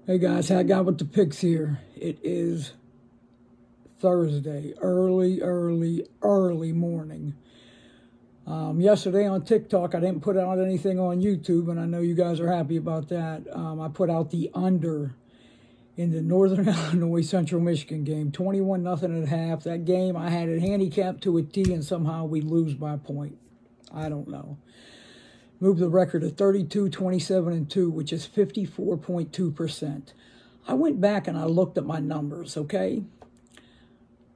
Hey guys, I got with the picks here. It is Thursday, early morning. Yesterday on TikTok, I didn't put out anything on YouTube, and I know you guys are happy about that. I put out the under in the Northern Illinois Central Michigan game, 21-0 at half. That game, I had it handicapped to a T, and somehow we lose by a point. I don't know. Moved the record to 32, 27, and 2, which is 54.2%. I went back and I looked at my numbers, okay?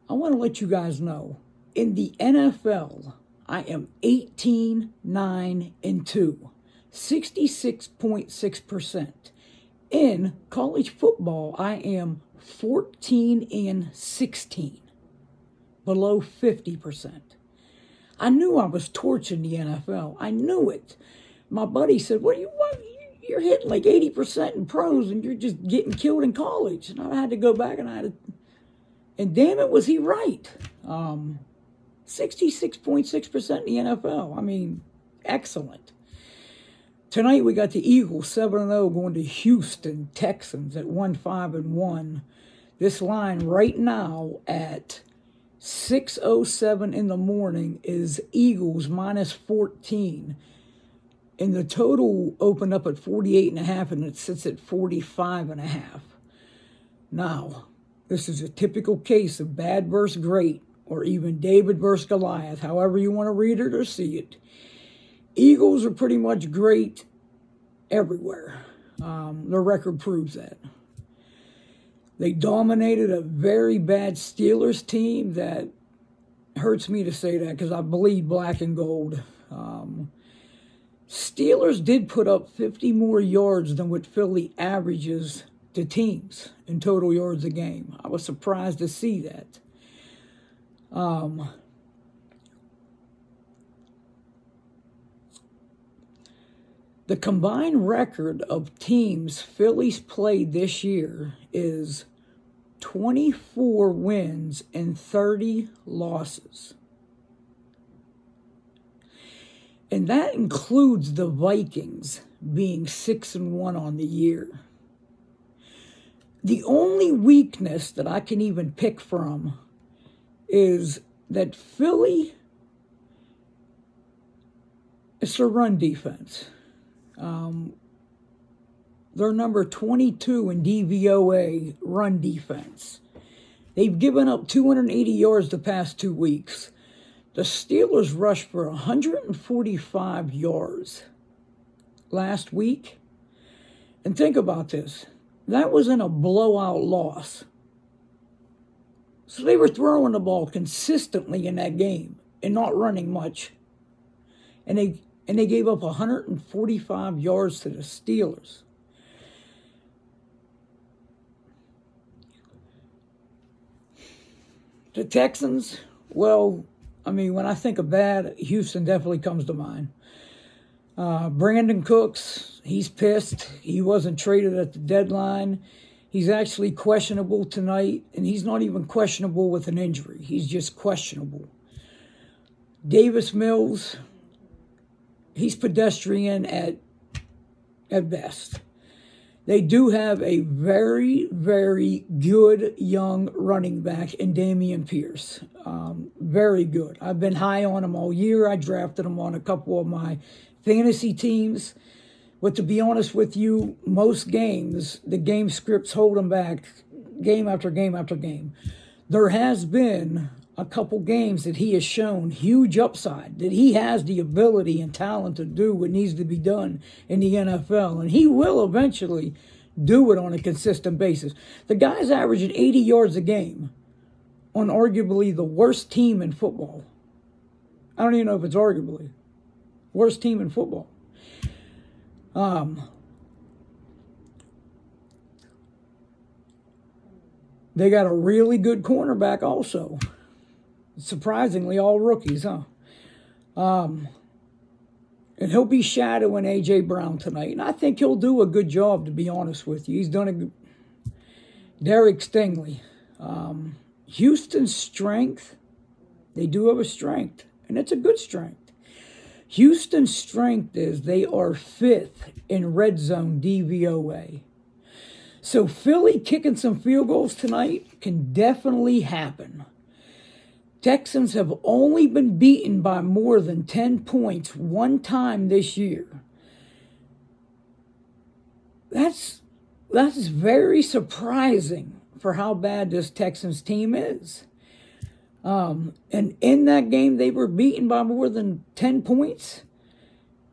I want to let you guys know, in the NFL, I am 18, 9, and 2, 66.6%. In college football, I am 14 and 16, below 50%. I knew I was torching the NFL. I knew it. My buddy said, what? You're hitting like 80% in pros and you're just getting killed in college. And I had to go back and damn it, was he right. 66.6% in the NFL. I mean, excellent. Tonight we got the Eagles 7-0 going to Houston Texans at 1-5-1. This line right now at 6:07 in the morning is Eagles minus 14. And the total opened up at 48.5 and it sits at 45.5. Now, this is a typical case of bad versus great, or even David versus Goliath, however you want to read it or see it. Eagles are pretty much great everywhere. Their record proves that. They dominated a very bad Steelers team that hurts me to say that because I bleed black and gold. Steelers did put up 50 more yards than what Philly averages to teams in total yards a game. I was surprised to see that. The combined record of teams Philly's played this year is 24 wins and 30 losses. And that includes the Vikings being 6-1 on the year. The only weakness that I can even pick from is that Philly, it's their run defense. They're number 22 in DVOA run defense. They've given up 280 yards the past 2 weeks. The Steelers rushed for 145 yards last week. And think about this. That was in a blowout loss. So they were throwing the ball consistently in that game and not running much. And they gave up 145 yards to the Steelers. The Texans, well, I mean, when I think of bad, Houston definitely comes to mind. Brandon Cooks, he's pissed. He wasn't traded at the deadline. He's actually questionable tonight, and he's not even questionable with an injury. He's just questionable. Davis Mills, he's pedestrian at best. They do have a very, very good young running back in Dameon Pierce. Very good. I've been high on him all year. I drafted him on a couple of my fantasy teams. But to be honest with you, most games, the game scripts hold him back game after game after game. There has been a couple games that he has shown huge upside, that he has the ability and talent to do what needs to be done in the NFL, and he will eventually do it on a consistent basis. The guy's averaging 80 yards a game on arguably the worst team in football. I don't even know if it's arguably. Worst team in football. They got a really good cornerback also. Surprisingly, all rookies, huh? And he'll be shadowing A.J. Brown tonight. And I think he'll do a good job, to be honest with you. He's done a good... Derek Stingley. Houston's strength, they do have a strength. And it's a good strength. Houston's strength is they are 5th in red zone DVOA. So Philly kicking some field goals tonight can definitely happen. Texans have only been beaten by more than 10 points one time this year. That's very surprising for how bad this Texans team is. And in that game, they were beaten by more than 10 points.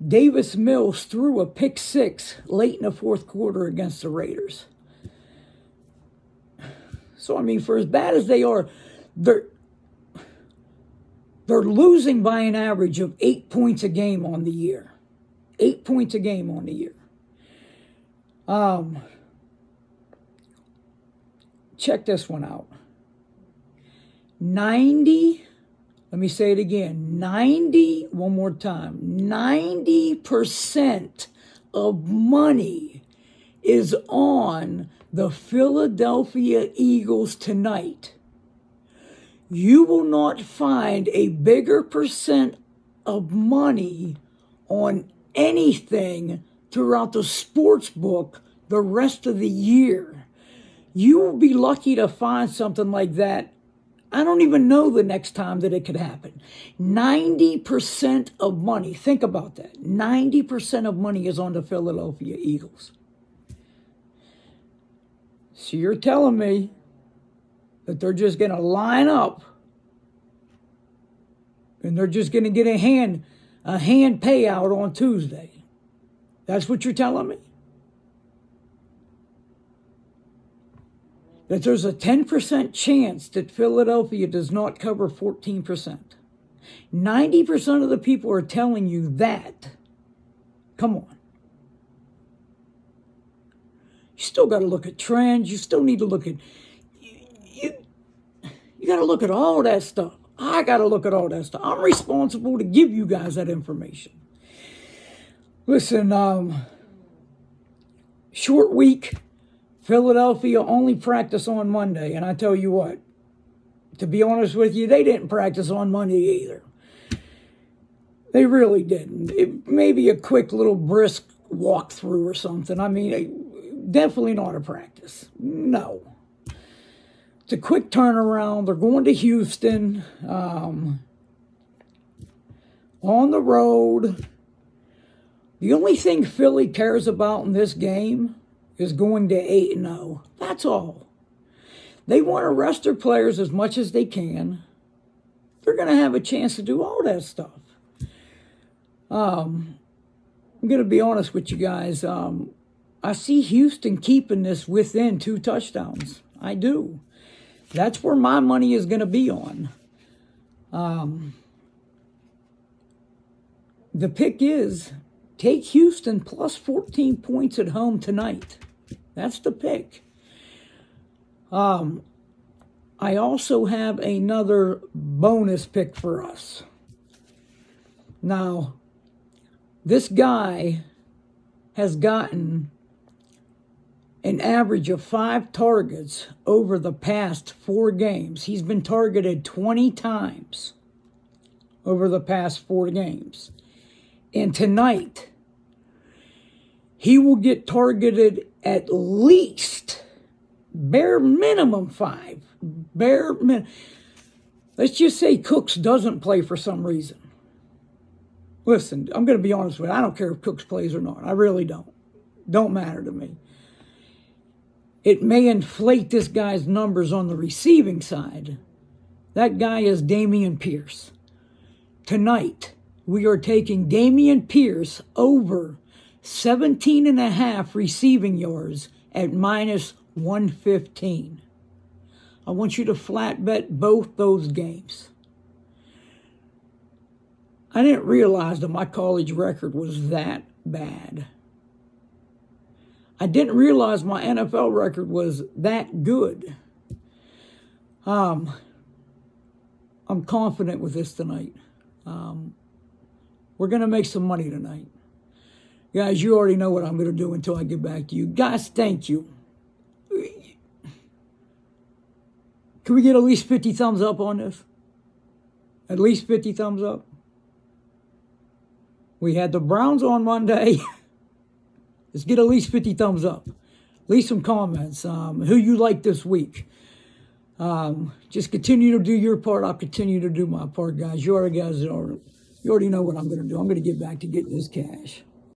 Davis Mills threw a pick six late in the fourth quarter against the Raiders. So, I mean, for as bad as they are, they're losing by an average of 8 points a game on the year. 8 points a game on the year. Check this one out. 90, let me say it again, 90, one more time, 90% of money is on the Philadelphia Eagles tonight. You will not find a bigger percent of money on anything throughout the sports book the rest of the year. You will be lucky to find something like that. I don't even know the next time that it could happen. 90% of money, think about that. 90% of money is on the Philadelphia Eagles. So you're telling me that they're just going to line up and they're just going to get a hand payout on Tuesday. That's what you're telling me? That there's a 10% chance that Philadelphia does not cover 14%. 90% of the people are telling you that. Come on. You still got to look at trends. You still need to look at... You got to look at all that stuff. I got to look at all that stuff. I'm responsible to give you guys that information. Listen, short week. Philadelphia only practiced on Monday, and I tell you what, to be honest with you, they didn't practice on Monday either. They really didn't. It may be a quick little brisk walkthrough or something. I mean, definitely not a practice. No. It's a quick turnaround. They're going to Houston on the road. The only thing Philly cares about in this game is going to 8-0. That's all. They want to rest their players as much as they can. They're going to have a chance to do all that stuff. I'm going to be honest with you guys. I see Houston keeping this within 2 touchdowns. I do. That's where my money is going to be on. The pick is take Houston plus 14 points at home tonight. That's the pick. I also have another bonus pick for us. Now, this guy has gotten an average of 5 targets over the past 4 games. He's been targeted 20 times over the past 4 games. And tonight, he will get targeted at least, bare minimum 5. Let's just say Cooks doesn't play for some reason. Listen, I'm going to be honest with you. I don't care if Cooks plays or not. I really don't. Don't matter to me. It may inflate this guy's numbers on the receiving side. That guy is Dameon Pierce. Tonight, we are taking Dameon Pierce over 17.5 receiving yards at minus 115. I want you to flat bet both those games. I didn't realize that my college record was that bad. I didn't realize my NFL record was that good. I'm confident with this tonight. We're going to make some money tonight. Guys, you already know what I'm going to do until I get back to you. Guys, thank you. Can we get at least 50 thumbs up on this? At least 50 thumbs up. We had the Browns on Monday. Let's get at least 50 thumbs up. leave some comments. Who you like this week. Just continue to do your part. I'll continue to do my part, guys. You already know what I'm going to do. I'm going to get back to getting this cash.